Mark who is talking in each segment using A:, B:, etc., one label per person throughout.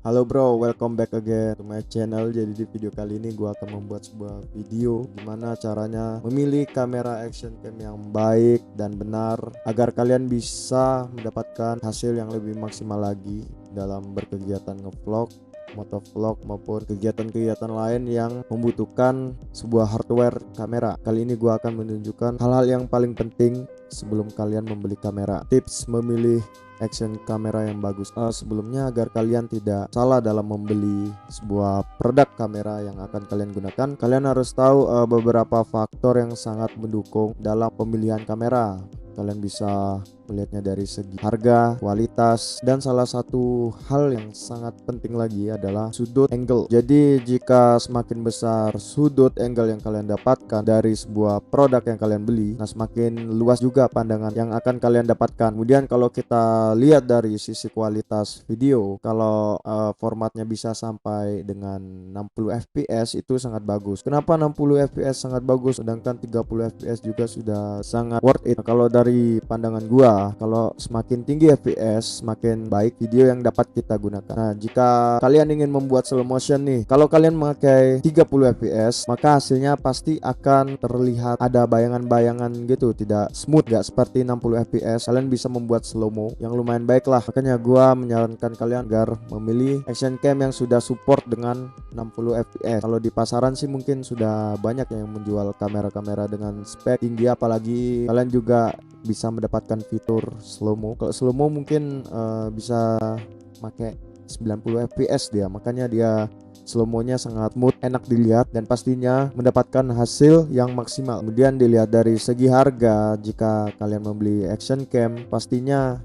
A: Halo bro, welcome back again to my channel. Jadi di video kali ini gua akan membuat sebuah video gimana caranya memilih kamera action cam yang baik dan benar agar kalian bisa mendapatkan hasil yang lebih maksimal lagi dalam berkegiatan ngevlog, motovlog maupun kegiatan-kegiatan lain yang membutuhkan sebuah hardware kamera. Kali ini gua akan menunjukkan hal-hal yang paling penting sebelum kalian membeli kamera. Tips memilih action kamera yang bagus. Sebelumnya agar kalian tidak salah dalam membeli sebuah produk kamera yang akan kalian gunakan, kalian harus tahu beberapa faktor yang sangat mendukung dalam pemilihan kamera. Kalian bisa melihatnya dari segi harga, kualitas, dan salah satu hal yang sangat penting lagi adalah sudut angle. Jadi jika semakin besar sudut angle yang kalian dapatkan dari sebuah produk yang kalian beli, nah semakin luas juga pandangan yang akan kalian dapatkan. Kemudian kalau kita lihat dari sisi kualitas video, kalau formatnya bisa sampai dengan 60 fps itu sangat bagus. Kenapa 60 fps sangat bagus sedangkan 30 fps juga sudah sangat worth it? Nah, kalau dari pandangan gua, kalau semakin tinggi fps semakin baik video yang dapat kita gunakan. Nah jika kalian ingin membuat slow motion nih, kalau kalian memakai 30 fps maka hasilnya pasti akan terlihat ada bayangan-bayangan gitu, tidak smooth, gak seperti 60 fps. Kalian bisa membuat slow mo yang lumayan baik lah. Makanya gua menyarankan kalian agar memilih action cam yang sudah support dengan 60 fps. Kalau di pasaran sih mungkin sudah banyak yang menjual kamera-kamera dengan spek tinggi, apalagi kalian juga bisa mendapatkan fitur slow mo. Kalau slow mo mungkin bisa pakai 90 fps dia, makanya dia slow mo-nya sangat smooth, enak dilihat, dan pastinya mendapatkan hasil yang maksimal. Kemudian dilihat dari segi harga, jika kalian membeli action cam, pastinya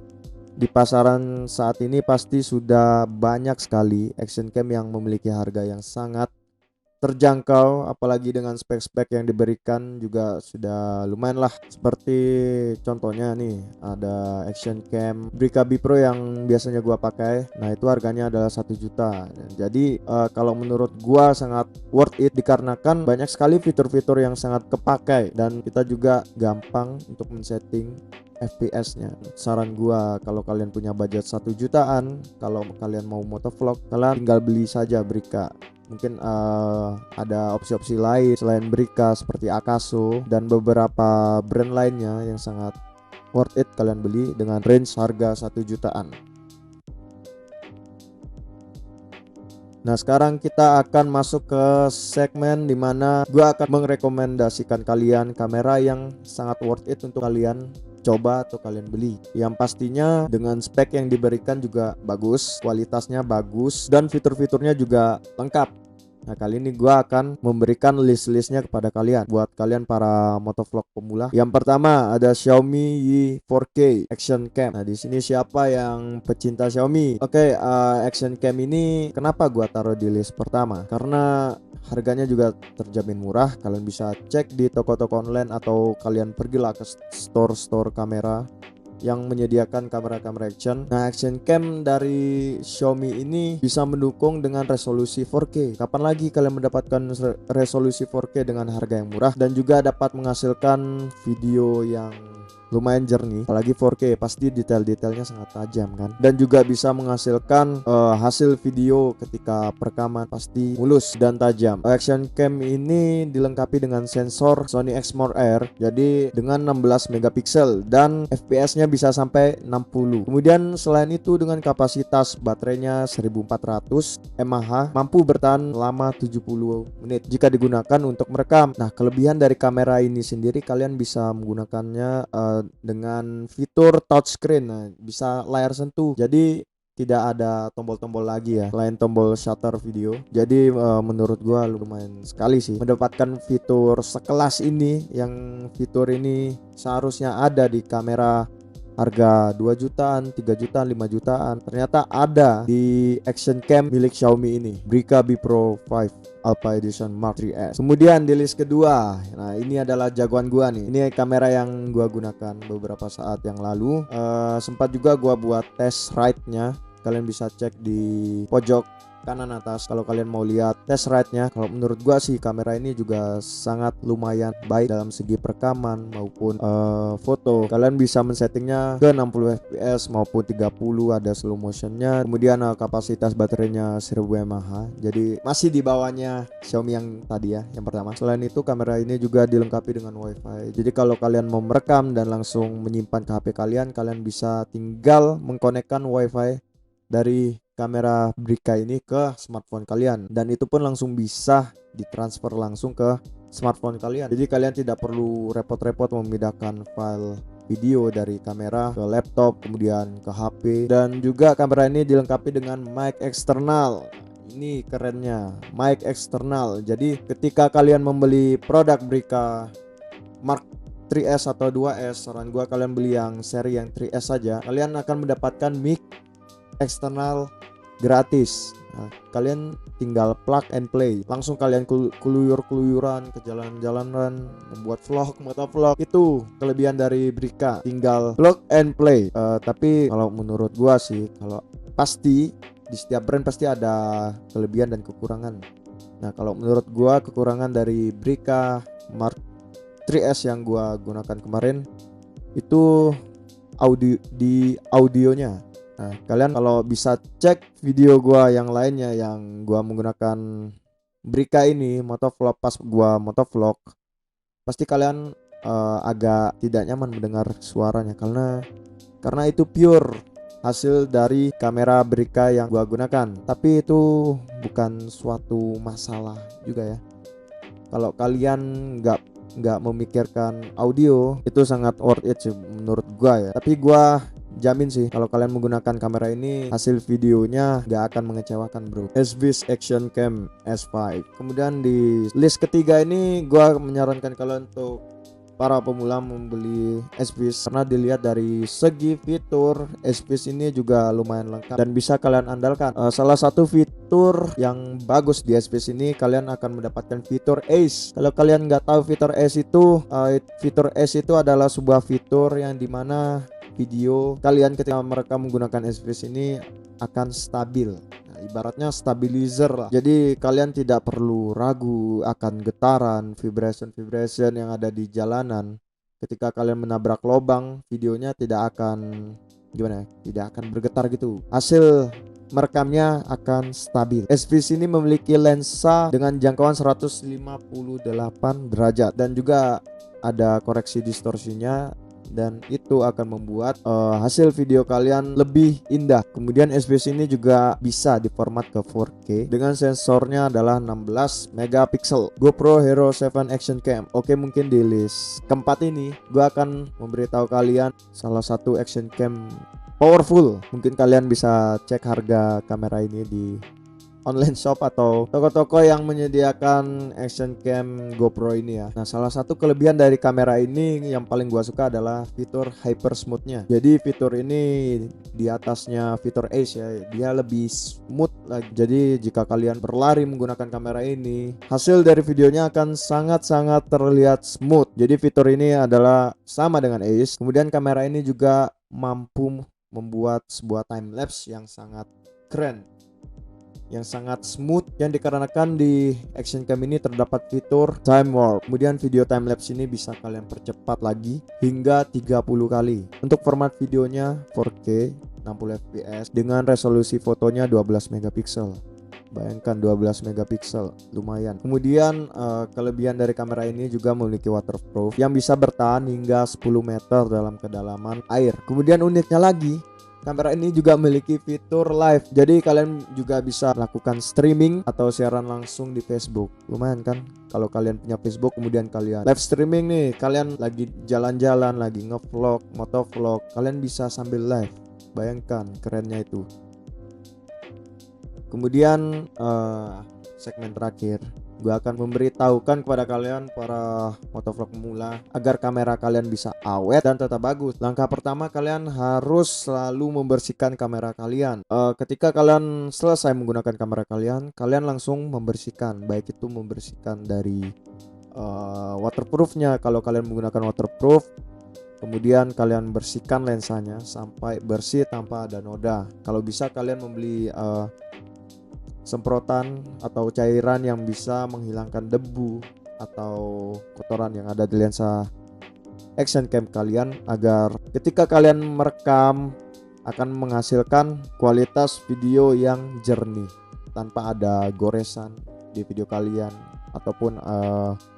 A: di pasaran saat ini pasti sudah banyak sekali action cam yang memiliki harga yang sangat terjangkau, apalagi dengan spek-spek yang diberikan juga sudah lumayan lah. Seperti contohnya nih, ada action cam Brica B Pro yang biasanya gua pakai. Nah itu harganya adalah 1 juta. Jadi kalau menurut gua sangat worth it dikarenakan banyak sekali fitur-fitur yang sangat kepakai dan kita juga gampang untuk men-setting FPS-nya. Saran gua, kalau kalian punya budget 1 jutaan, kalau kalian mau motovlog, kalian tinggal beli saja Brica. Mungkin ada opsi-opsi lain selain Brica seperti Akaso dan beberapa brand lainnya yang sangat worth it kalian beli dengan range harga 1 jutaan. Nah sekarang kita akan masuk ke segmen dimana gue akan merekomendasikan kalian kamera yang sangat worth it untuk kalian coba atau kalian beli, yang pastinya dengan spek yang diberikan juga bagus, kualitasnya bagus, dan fitur-fiturnya juga lengkap. Nah kali ini gue akan memberikan list-listnya kepada kalian, buat kalian para motovlog pemula. Yang pertama ada Xiaomi Yi 4K Action Cam. Nah di sini siapa yang pecinta Xiaomi? Oke, Action Cam ini kenapa gue taruh di list pertama? Karena harganya juga terjamin murah. Kalian bisa cek di toko-toko online atau kalian pergilah ke store-store kamera yang menyediakan kamera-kamera action. Nah action cam dari Xiaomi ini bisa mendukung dengan resolusi 4K. Kapan lagi kalian mendapatkan resolusi 4K dengan harga yang murah dan juga dapat menghasilkan video yang lumayan jernih, apalagi 4K pasti detail-detailnya sangat tajam kan, dan juga bisa menghasilkan hasil video ketika perekaman pasti mulus dan tajam. Action cam ini dilengkapi dengan sensor Sony Exmor R, jadi dengan 16 megapiksel dan FPS-nya bisa sampai 60. Kemudian selain itu dengan kapasitas baterainya 1400 mAh, mampu bertahan lama 70 menit jika digunakan untuk merekam. Nah kelebihan dari kamera ini sendiri, kalian bisa menggunakannya dengan fitur touchscreen. Nah, bisa layar sentuh. Jadi tidak ada tombol-tombol lagi ya selain tombol shutter video. Jadi menurut gua lumayan sekali sih mendapatkan fitur sekelas ini, yang fitur ini seharusnya ada di kamera harga 2 jutaan, 3 jutaan, 5 jutaan. Ternyata ada di action cam milik Xiaomi ini, Brica B Pro 5 Alpha Edition Mark 3S. Kemudian di list kedua, nah ini adalah jagoan gua nih. Ini kamera yang gua gunakan beberapa saat yang lalu. Sempat juga gua buat test ride-nya. Kalian bisa cek di pojok kanan atas. Kalau kalian mau lihat test ride-nya, kalau menurut gua sih kamera ini juga sangat lumayan baik dalam segi perekaman maupun foto. Kalian bisa men-settingnya ke 60 fps maupun 30, ada slow motionnya. Kemudian kapasitas baterainya 1000 mAh, jadi masih di bawahnya Xiaomi yang tadi ya, yang pertama. Selain itu kamera ini juga dilengkapi dengan WiFi. Jadi kalau kalian mau merekam dan langsung menyimpan ke HP kalian, kalian bisa tinggal mengkonekkan WiFi dari kamera Brika ini ke smartphone kalian, dan itu pun langsung bisa ditransfer langsung ke smartphone kalian. Jadi kalian tidak perlu repot-repot memindahkan file video dari kamera ke laptop kemudian ke HP. Dan juga kamera ini dilengkapi dengan mic eksternal. Ini kerennya, mic eksternal. Jadi ketika kalian membeli produk Brika Mark 3S atau 2S, saran gua kalian beli yang seri yang 3S saja, kalian akan mendapatkan mic eksternal gratis. Nah, kalian tinggal plug and play, langsung kalian keluyuran ke jalan-jalanan, membuat vlog, motovlog. Itu kelebihan dari Brika, tinggal plug and play. Tapi kalau menurut gua sih, kalau pasti di setiap brand pasti ada kelebihan dan kekurangan. Nah, kalau menurut gua kekurangan dari Brika Mark 3S yang gua gunakan kemarin itu audionya. Nah, kalian kalau bisa cek video gua yang lainnya yang gua menggunakan Brika ini motovlog, pas gua motovlog, pasti kalian agak tidak nyaman mendengar suaranya karena itu pure hasil dari kamera Brika yang gua gunakan. Tapi itu bukan suatu masalah juga ya. Kalau kalian nggak memikirkan audio, itu sangat worth it sih menurut gua ya. Tapi gua jamin sih kalau kalian menggunakan kamera ini hasil videonya nggak akan mengecewakan bro. SBIS Action Cam S5. Kemudian di list ketiga ini gua menyarankan kalian untuk para pemula membeli SBIS karena dilihat dari segi fitur, SBIS ini juga lumayan lengkap dan bisa kalian andalkan. Salah satu fitur yang bagus di SBIS ini, kalian akan mendapatkan fitur Ace. Kalau kalian nggak tahu fitur Ace itu, fitur Ace itu adalah sebuah fitur yang dimana video kalian ketika merekam menggunakan SBIS ini akan stabil. Nah, ibaratnya stabilizer lah. Jadi kalian tidak perlu ragu akan getaran, vibration yang ada di jalanan. Ketika kalian menabrak lubang, videonya tidak akan tidak akan bergetar gitu. Hasil merekamnya akan stabil. SBIS ini memiliki lensa dengan jangkauan 158 derajat dan juga ada koreksi distorsinya, dan itu akan membuat hasil video kalian lebih indah. Kemudian SBIS ini juga bisa diformat ke 4K dengan sensornya adalah 16 megapiksel. GoPro Hero 7 Action Cam. Oke, mungkin di list keempat ini gue akan memberitahu kalian salah satu action cam powerful. Mungkin kalian bisa cek harga kamera ini di online shop atau toko-toko yang menyediakan action cam GoPro ini ya. Nah, salah satu kelebihan dari kamera ini yang paling gua suka adalah fitur hyper smoothnya. Jadi fitur ini di atasnya fitur Ace ya, dia lebih smooth lagi. Jadi jika kalian berlari menggunakan kamera ini, hasil dari videonya akan sangat-sangat terlihat smooth. Jadi fitur ini adalah sama dengan Ace. Kemudian kamera ini juga mampu membuat sebuah time lapse yang sangat keren, yang sangat smooth, yang dikarenakan di action cam ini terdapat fitur time warp. Kemudian video time lapse ini bisa kalian percepat lagi hingga 30 kali. Untuk format videonya 4K 60 fps dengan resolusi fotonya 12 megapiksel. Bayangkan 12 megapiksel, lumayan. Kemudian kelebihan dari kamera ini juga memiliki waterproof yang bisa bertahan hingga 10 meter dalam kedalaman air. Kemudian uniknya lagi, kamera ini juga memiliki fitur live. Jadi kalian juga bisa melakukan streaming atau siaran langsung di Facebook. Lumayan kan? Kalau kalian punya Facebook kemudian kalian live streaming nih, kalian lagi jalan-jalan, lagi ngevlog, motovlog, kalian bisa sambil live. Bayangkan kerennya itu. Kemudian segmen terakhir, gue akan memberitahukan kepada kalian para motovlog pemula agar kamera kalian bisa awet dan tetap bagus. Langkah pertama, kalian harus selalu membersihkan kamera kalian. Ketika kalian selesai menggunakan kamera kalian, kalian langsung membersihkan, baik itu membersihkan dari waterproofnya kalau kalian menggunakan waterproof. Kemudian kalian bersihkan lensanya sampai bersih tanpa ada noda. Kalau bisa kalian membeli semprotan atau cairan yang bisa menghilangkan debu atau kotoran yang ada di lensa action cam kalian, agar ketika kalian merekam akan menghasilkan kualitas video yang jernih tanpa ada goresan di video kalian ataupun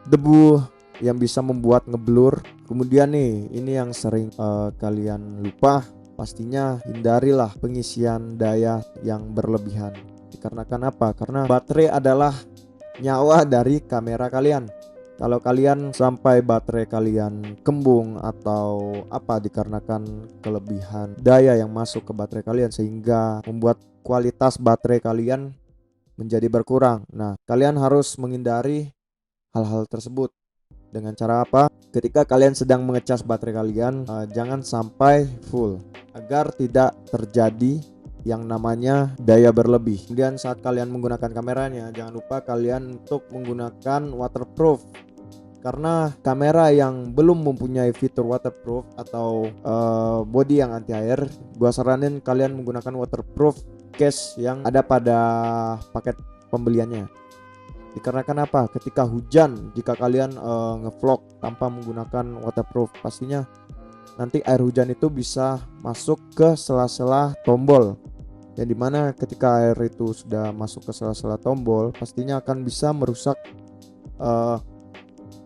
A: debu yang bisa membuat ngeblur. Kemudian nih, ini yang sering kalian lupa, pastinya hindarilah pengisian daya yang berlebihan. Dikarenakan apa? Karena baterai adalah nyawa dari kamera kalian. Kalau kalian sampai baterai kalian kembung atau apa dikarenakan kelebihan daya yang masuk ke baterai kalian sehingga membuat kualitas baterai kalian menjadi berkurang. Nah, kalian harus menghindari hal-hal tersebut. Dengan cara apa? Ketika kalian sedang mengecas baterai kalian, jangan sampai full agar tidak terjadi yang namanya daya berlebih. Kemudian saat kalian menggunakan kameranya, jangan lupa kalian untuk menggunakan waterproof. Karena kamera yang belum mempunyai fitur waterproof atau body yang anti air, gua saranin kalian menggunakan waterproof case yang ada pada paket pembeliannya. Dikarenakan apa? Ketika hujan, jika kalian ngevlog tanpa menggunakan waterproof, pastinya nanti air hujan itu bisa masuk ke sela-sela tombol. Yang dimana ketika air itu sudah masuk ke sela-sela tombol, pastinya akan bisa merusak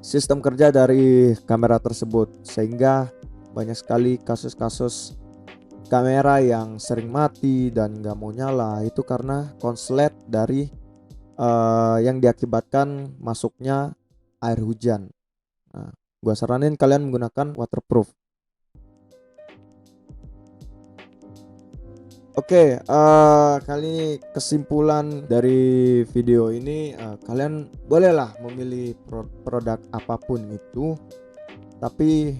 A: sistem kerja dari kamera tersebut, sehingga banyak sekali kasus-kasus kamera yang sering mati dan nggak mau nyala itu karena konslet dari yang diakibatkan masuknya air hujan. Nah, gua saranin kalian menggunakan waterproof. Oke, kali ini kesimpulan dari video ini, kalian bolehlah memilih produk apapun itu, tapi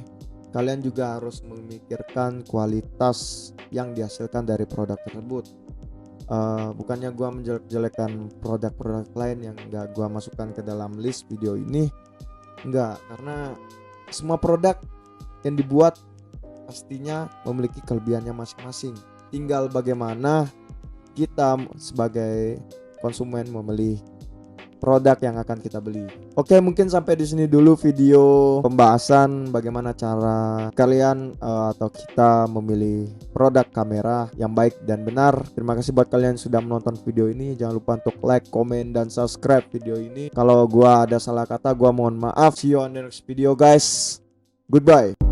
A: kalian juga harus memikirkan kualitas yang dihasilkan dari produk tersebut. Bukannya gua menjelek-jelekan produk-produk lain yang gak gua masukkan ke dalam list video ini, enggak, karena semua produk yang dibuat pastinya memiliki kelebihannya masing-masing. Tinggal bagaimana kita sebagai konsumen memilih produk yang akan kita beli. Oke, mungkin sampai di sini dulu video pembahasan bagaimana cara kalian atau kita memilih produk kamera yang baik dan benar. Terima kasih buat kalian yang sudah menonton video ini. Jangan lupa untuk like, komen, dan subscribe video ini. Kalau gua ada salah kata, gua mohon maaf. See you on the next video guys. Goodbye.